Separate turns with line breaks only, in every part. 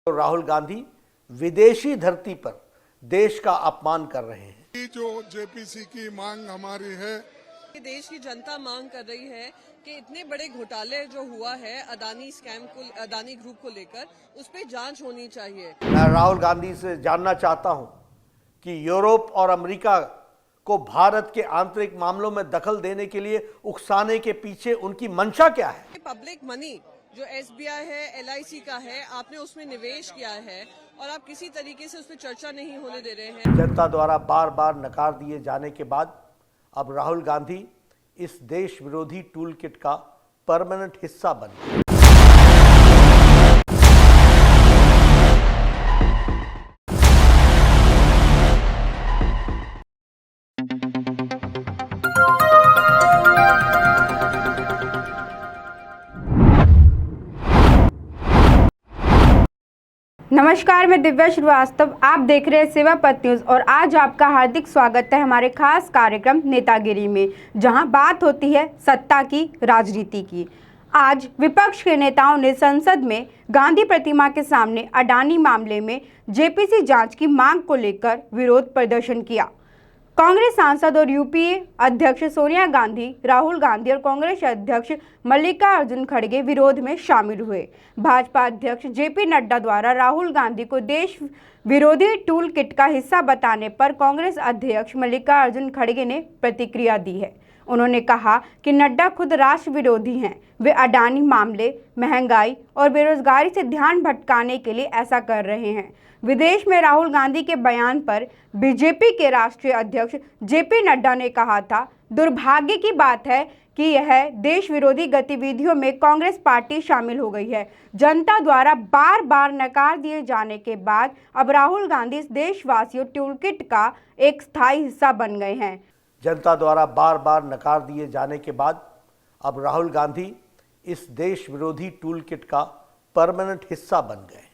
तो राहुल गांधी विदेशी धरती पर देश का अपमान कर रहे हैं।
जो जेपीसी की मांग हमारी है,
देश की जनता मांग कर रही है कि इतने बड़े घोटाले जो हुआ है अदानी स्कैम को, अदानी ग्रुप को लेकर, उस पर जांच होनी चाहिए।
मैं राहुल गांधी से जानना चाहता हूं कि यूरोप और अमेरिका को भारत के आंतरिक मामलों में दखल देने के लिए उकसाने के पीछे उनकी मंशा क्या है।
पब्लिक मनी जो एसबीआई है, एलआईसी का है, आपने उसमें निवेश किया है और आप किसी तरीके से उस पर चर्चा नहीं होने दे रहे हैं।
जनता द्वारा बार बार नकार दिए जाने के बाद अब राहुल गांधी इस देश विरोधी टूल किट का परमानेंट हिस्सा बन गए।
नमस्कार, मैं दिव्या श्रीवास्तव, आप देख रहे हैं सेवा पथ न्यूज़ और आज आपका हार्दिक स्वागत है हमारे खास कार्यक्रम नेतागिरी में, जहां बात होती है सत्ता की, राजनीति की। आज विपक्ष के नेताओं ने संसद में गांधी प्रतिमा के सामने अडानी मामले में जेपीसी जांच की मांग को लेकर विरोध प्रदर्शन किया। कांग्रेस सांसद और यूपीए अध्यक्ष सोनिया गांधी, राहुल गांधी और कांग्रेस अध्यक्ष मल्लिकार्जुन खड़गे विरोध में शामिल हुए। भाजपा अध्यक्ष जेपी नड्डा द्वारा राहुल गांधी को देश विरोधी टूल किट का हिस्सा बताने पर कांग्रेस अध्यक्ष मल्लिकार्जुन खड़गे ने प्रतिक्रिया दी है। उन्होंने कहा कि नड्डा खुद राष्ट्र विरोधी हैं। वे अडानी मामले, महंगाई और बेरोजगारी से ध्यान भटकाने के लिए ऐसा कर रहे हैं। विदेश में राहुल गांधी के बयान पर बीजेपी के राष्ट्रीय अध्यक्ष जेपी नड्डा ने कहा था, दुर्भाग्य की बात है कि यह देश विरोधी गतिविधियों में कांग्रेस पार्टी शामिल हो गई है। जनता द्वारा बार बार नकार दिए जाने के बाद अब राहुल गांधी इस देशवासियों टूलकिट का एक स्थायी हिस्सा बन गए हैं।
जनता द्वारा बार बार नकार दिए जाने के बाद अब राहुल गांधी इस देश विरोधी टूल किट का परमानेंट हिस्सा बन गए हैं।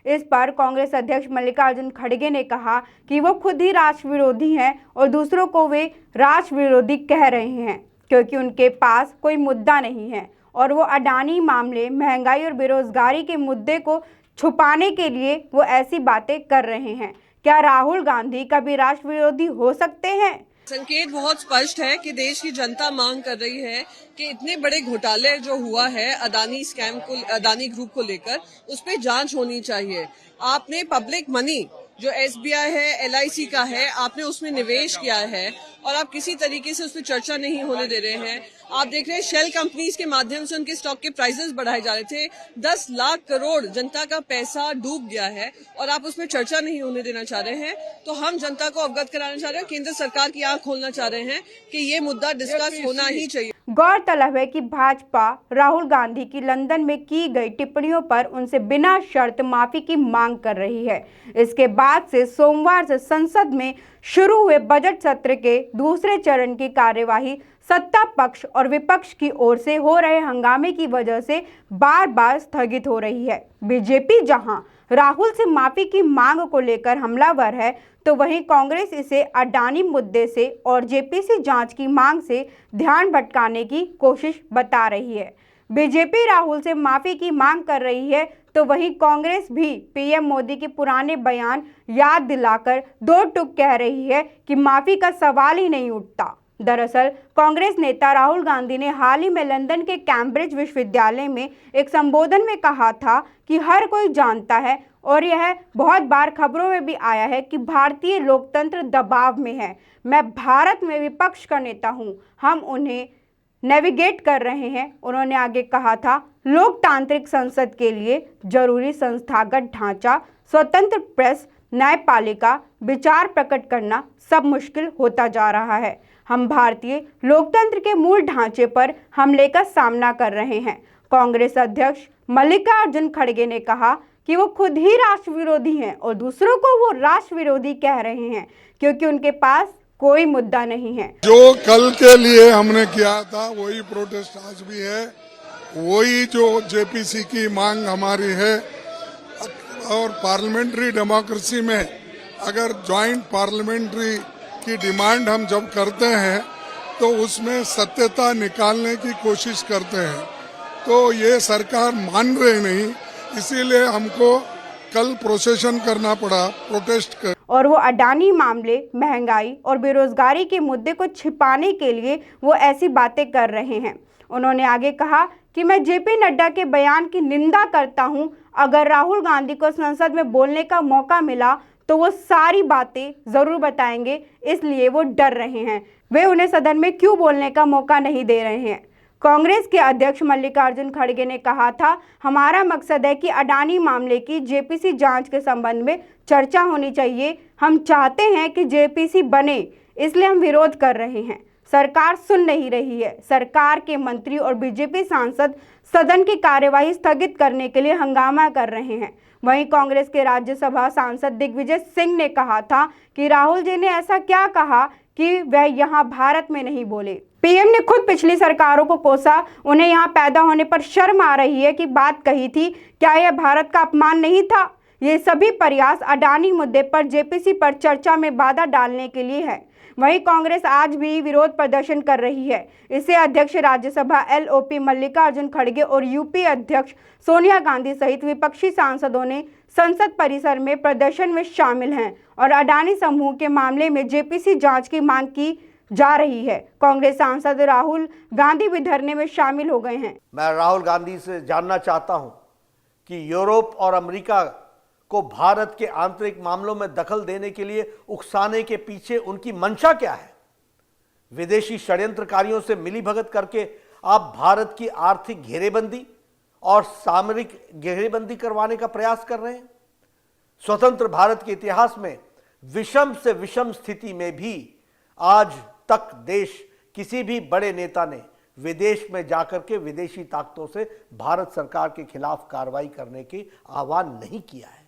इस पर कांग्रेस अध्यक्ष मल्लिकार्जुन खड़गे ने कहा कि वो खुद ही राष्ट्र विरोधी हैं और दूसरों को वे राष्ट्र विरोधी कह रहे हैं क्योंकि उनके पास कोई मुद्दा नहीं है और वो अडानी मामले, महंगाई और बेरोजगारी के मुद्दे को छुपाने के लिए वो ऐसी बातें कर रहे हैं। क्या राहुल गांधी कभी राष्ट्र विरोधी हो सकते हैं?
संकेत बहुत स्पष्ट है कि देश की जनता मांग कर रही है कि इतने बड़े घोटाले जो हुआ है अदानी स्कैम को, अदानी ग्रुप को लेकर, उस पर जांच होनी चाहिए। आपने पब्लिक मनी जो एसबीआई है, एलआईसी का है, आपने उसमें निवेश किया है और आप किसी तरीके से उस पर चर्चा नहीं होने दे रहे हैं। आप देख रहे हैं शेल कंपनीज के माध्यम से उनके स्टॉक के प्राइसेस बढ़ाए जा रहे थे। 10 लाख करोड़ जनता का पैसा डूब गया है और आप उसमें चर्चा नहीं होने देना चाह रहे हैं। तो हम जनता को अवगत कराना चाह रहे हैं, केंद्र सरकार की आंख खोलना चाह रहे हैं कि ये मुद्दा डिस्कस होना ही चाहिए।
गौरतलब है कि भाजपा राहुल गांधी की लंदन में की गई टिप्पणियों पर उनसे बिना शर्त माफी की मांग कर रही है। इसके बाद से सोमवार से संसद में शुरू हुए बजट सत्र के दूसरे चरण की कार्यवाही सत्ता पक्ष और विपक्ष की ओर से हो रहे हंगामे की वजह से बार बार स्थगित हो रही है। बीजेपी जहां राहुल से माफी की मांग को लेकर हमलावर है, तो वहीं कांग्रेस इसे अडानी मुद्दे से और जेपीसी जांच की मांग से ध्यान भटकाने की कोशिश बता रही है। बीजेपी राहुल से माफी की मांग कर रही है, तो वहीं कांग्रेस भी पीएम मोदी के पुराने बयान याद दिलाकर दो टूक कह रही है कि माफी का सवाल ही नहीं उठता। दरअसल कांग्रेस नेता राहुल गांधी ने हाल ही में लंदन के कैम्ब्रिज विश्वविद्यालय में एक संबोधन में कहा था कि हर कोई जानता है और यह बहुत बार खबरों में भी आया है कि भारतीय लोकतंत्र दबाव में है। मैं भारत में विपक्ष का नेता हूं, हम उन्हें नेविगेट कर रहे हैं। उन्होंने आगे कहा था, लोकतांत्रिक संसद के लिए जरूरी संस्थागत ढांचा, स्वतंत्र प्रेस, न्यायपालिका, विचार प्रकट करना सब मुश्किल होता जा रहा है। हम भारतीय लोकतंत्र के मूल ढांचे पर हमले का सामना कर रहे हैं। कांग्रेस अध्यक्ष मल्लिकार्जुन खड़गे ने कहा कि वो खुद ही राष्ट्र विरोधी हैं और दूसरों को वो राष्ट्र विरोधी कह रहे हैं क्योंकि उनके पास कोई मुद्दा नहीं है।
जो कल के लिए हमने किया था वही प्रोटेस्ट आज भी है, वही जो जेपीसी की मांग हमारी है। और पार्लियामेंट्री डेमोक्रेसी में अगर जॉइंट पार्लियामेंट्री की डिमांड हम जब करते हैं तो उसमें सत्यता निकालने की कोशिश करते हैं, तो ये सरकार मान रही नहीं। इसीलिए हमको कल प्रोसेशन करना पड़ा, प्रोटेस्ट कर।
और वो अडानी मामले, महंगाई और बेरोजगारी के मुद्दे को छिपाने के लिए वो ऐसी बातें कर रहे हैं। उन्होंने आगे कहा कि मैं जेपी नड्डा के बयान की निंदा करता हूं। अगर राहुल गांधी को संसद में बोलने का मौका मिला तो वो सारी बातें जरूर बताएंगे, इसलिए वो डर रहे हैं। वे उन्हें सदन में क्यों बोलने का मौका नहीं दे रहे हैं। कांग्रेस के अध्यक्ष मल्लिकार्जुन खड़गे ने कहा था, हमारा मकसद है कि अडानी मामले की जेपीसी जांच के संबंध में चर्चा होनी चाहिए। हम चाहते हैं कि जेपीसी बने, इसलिए हम विरोध कर रहे हैं। सरकार सुन नहीं रही है। सरकार के मंत्री और बीजेपी सांसद सदन की कार्यवाही स्थगित करने के लिए हंगामा कर रहे हैं। वहीं कांग्रेस के राज्यसभा सांसद दिग्विजय सिंह ने कहा था कि राहुल जी ने ऐसा क्या कहा कि वह यहाँ भारत में नहीं बोले। पीएम ने खुद पिछली सरकारों को कोसा, उन्हें यहाँ पैदा होने पर शर्म आ रही है कि बात कही थी। क्या यह भारत का अपमान नहीं था? ये सभी प्रयास अडानी मुद्दे पर जेपीसी पर चर्चा में बाधा डालने के लिए है। वहीं कांग्रेस आज भी विरोध प्रदर्शन कर रही है। इसे अध्यक्ष राज्यसभा एलओपी मल्लिकार्जुन खड़गे और यूपी अध्यक्ष सोनिया गांधी सहित विपक्षी सांसदों ने संसद परिसर में प्रदर्शन में शामिल हैं और अडानी समूह के मामले में जेपीसी जांच की मांग की जा रही है। कांग्रेस सांसद राहुल गांधी भी धरने में शामिल हो गए हैं।
मैं राहुल गांधी से जानना चाहता हूं कि यूरोप और अमेरिका को भारत के आंतरिक मामलों में दखल देने के लिए उकसाने के पीछे उनकी मंशा क्या है। विदेशी षड्यंत्रकारियों से मिलीभगत करके आप भारत की आर्थिक घेरेबंदी और सामरिक घेरेबंदी करवाने का प्रयास कर रहे हैं। स्वतंत्र भारत के इतिहास में विषम से विषम स्थिति में भी आज तक देश किसी भी बड़े नेता ने विदेश में जाकर के विदेशी ताकतों से भारत सरकार के खिलाफ कार्रवाई करने की आह्वान नहीं किया है।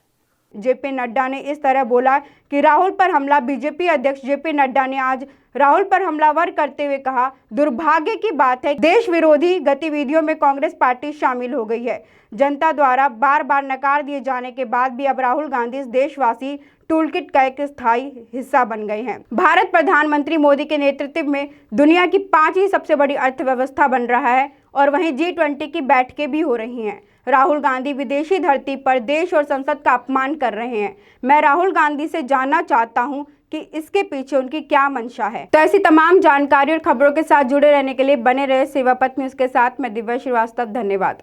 जेपी नड्डा ने इस तरह बोला कि राहुल पर हमला। बीजेपी अध्यक्ष जेपी नड्डा ने आज राहुल पर हमलावर करते हुए कहा, दुर्भाग्य की बात है देश विरोधी गतिविधियों में कांग्रेस पार्टी शामिल हो गई है। जनता द्वारा बार बार नकार दिए जाने के बाद भी अब राहुल गांधी इस देशवासी टूलकिट का एक स्थायी हिस्सा बन गए हैं। भारत प्रधानमंत्री मोदी के नेतृत्व में दुनिया की 5वीं सबसे बड़ी अर्थव्यवस्था बन रहा है और वहीं G20 की बैठकें भी हो रही हैं। राहुल गांधी विदेशी धरती पर देश और संसद का अपमान कर रहे हैं। मैं राहुल गांधी से जानना चाहता हूं कि इसके पीछे उनकी क्या मंशा है। तो ऐसी तमाम जानकारी और खबरों के साथ जुड़े रहने के लिए बने रहे सेवा पथ न्यूज़ के साथ। मैं दिव्या श्रीवास्तव, धन्यवाद।